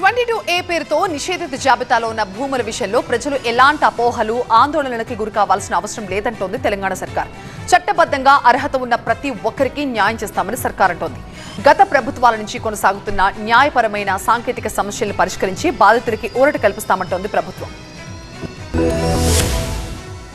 22A పేరుతో నిషేధిత జాబితాలో ఉన్న భూముల విషయంలో ప్రజలు ఎలాంటి అపోహలు ఆందోళనలకి గురికావాల్సిన అవసరం లేదంటోంది తెలంగాణ సర్కార్. చట్టబద్ధంగా అర్హత ఉన్న ప్రతి ఒక్కరికి న్యాయం చేస్తామని సర్కార్ అంటోంది. గత ప్రభుత్వాల నుంచి కొనసాగుతున్న న్యాయపరమైన సాంకేతిక సమస్యలను పరిష్కరించి బాధితులకి ఊరట కల్పిస్తామంటోంది ప్రభుత్వం.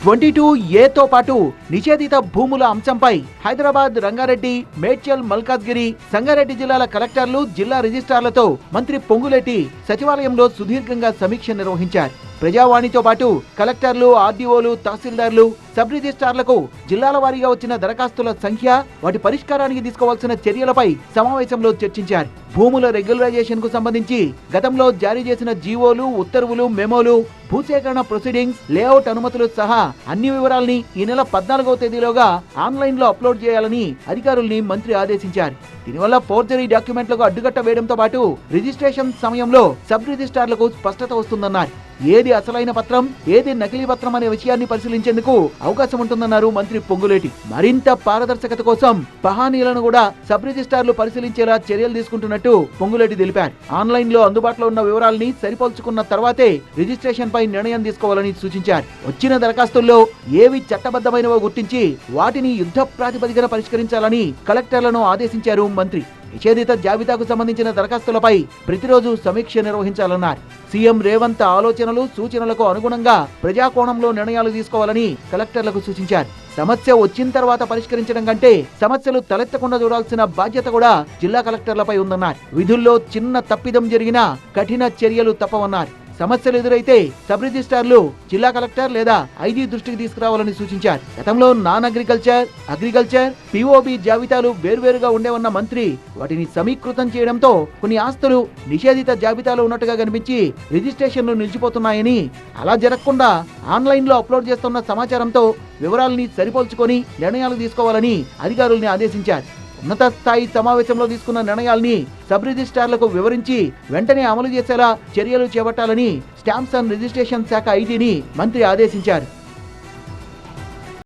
22A పాటు నిషేధిత భూముల అంశంపై హైదరాబాద్, రంగారెడ్డి, మేడ్చల్, మల్కాజ్గిరి, సంగారెడ్డి జిల్లాల కలెక్టర్లు, జిల్లా రిజిస్ట్రార్లతో మంత్రి పొంగులేటి సచివాలయంలో సుదీర్ఘంగా సమీక్ష నిర్వహించారు. ప్రజావాణితో పాటు కలెక్టర్లు, ఆర్డీఓలు, తహసీల్దార్లు, సబ్ రిజిస్ట్రార్లకు జిల్లాల వారీగా వచ్చిన దరఖాస్తుల సంఖ్య, వాటి పరిష్కారానికి తీసుకోవాల్సిన చర్యలపై సమావేశంలో చర్చించారు. భూముల రెగ్యులరైజేషన్ కు సంబంధించి గతంలో జారీ చేసిన జీవోలు, ఉత్తర్వులు, మెమోలు, భూసేకరణ ప్రొసీడింగ్స్, లేఅవుట్ అనుమతులు సహా అన్ని వివరాల్ని ఈ నెల 14వ తేదీలోగా ఆన్లైన్ లో అప్లోడ్ చేయాలని అధికారుల్ని మంత్రి ఆదేశించారు. దీనివల్ల ఫోర్జరీ డాక్యుమెంట్లకు అడ్డుకట్ట వేయడంతో పాటు రిజిస్ట్రేషన్ సమయంలో సబ్ రిజిస్ట్రార్లకు స్పష్టత వస్తుందన్నారు. ఏది అసలైన పత్రం, ఏది నకిలీ పత్రం అనే విషయాన్ని పరిశీలించేందుకు అవకాశం ఉంటుందన్నారు మంత్రి పొంగులేటి. మరింత పారదర్శకత కోసం పహానీలను కూడా సబ్ రిజిస్ట్రార్లు పరిశీలించేలా చర్యలు తీసుకుంటున్నట్టు పొంగులేటి తెలిపారు. ఆన్లైన్ లో అందుబాటులో ఉన్న వివరాల్ని సరిపోల్చుకున్న తర్వాతే రిజిస్ట్రేషన్ పై నిర్ణయం తీసుకోవాలని సూచించారు. వచ్చిన దరఖాస్తుల్లో ఏవి చట్టబద్ధమైనవో గుర్తించి వాటిని యుద్ధ ప్రాతిపదికన పరిష్కరించాలని కలెక్టర్లను ఆదేశించారు మంత్రి. నిషేధిత జాబితాకు సంబంధించిన దరఖాస్తులపై ప్రతిరోజు సమీక్ష నిర్వహించాలన్నారు. సీఎం రేవంత్ ఆలోచనలు, సూచనలకు అనుగుణంగా ప్రజాకోణంలో నిర్ణయాలు తీసుకోవాలని కలెక్టర్లకు సూచించారు. సమస్య వచ్చిన తర్వాత పరిష్కరించడం కంటే సమస్యలు తలెత్తకుండా చూడాల్సిన బాధ్యత కూడా జిల్లా కలెక్టర్లపై ఉందన్నారు. విధుల్లో చిన్న తప్పిదం జరిగినా కఠిన చర్యలు తప్పవన్నారు. సమస్యలు ఎదురైతే సబ్ రిజిస్ట్రార్లు జిల్లా కలెక్టర్ లేదా ఐజీ దృష్టికి తీసుకురావాలని సూచించారు. గతంలో నాన్ అగ్రికల్చర్, అగ్రికల్చర్, పిఓబి జాబితాలు వేర్వేరుగా ఉండేవన్న మంత్రి వాటిని సమీకృతం చేయడంతో కొన్ని ఆస్తులు నిషేధిత జాబితాలో ఉన్నట్టుగా కనిపించి రిజిస్ట్రేషన్లు నిలిచిపోతున్నాయని, అలా జరగకుండా ఆన్లైన్ లో అప్లోడ్ చేస్తున్న సమాచారంతో వివరాలని సరిపోల్చుకొని నిర్ణయాలు తీసుకోవాలని అధికారుల్ని ఆదేశించారు. ఉన్నత స్థాయి సమావేశంలో తీసుకున్న నిర్ణయాల్ని సబ్ రిజిస్ట్రార్లకు వివరించి వెంటనే అమలు చేసేలా చర్యలు చేపట్టాలని స్టాంప్స్ అండ్ రిజిస్ట్రేషన్ శాఖ ఐజీని మంత్రి ఆదేశించారు.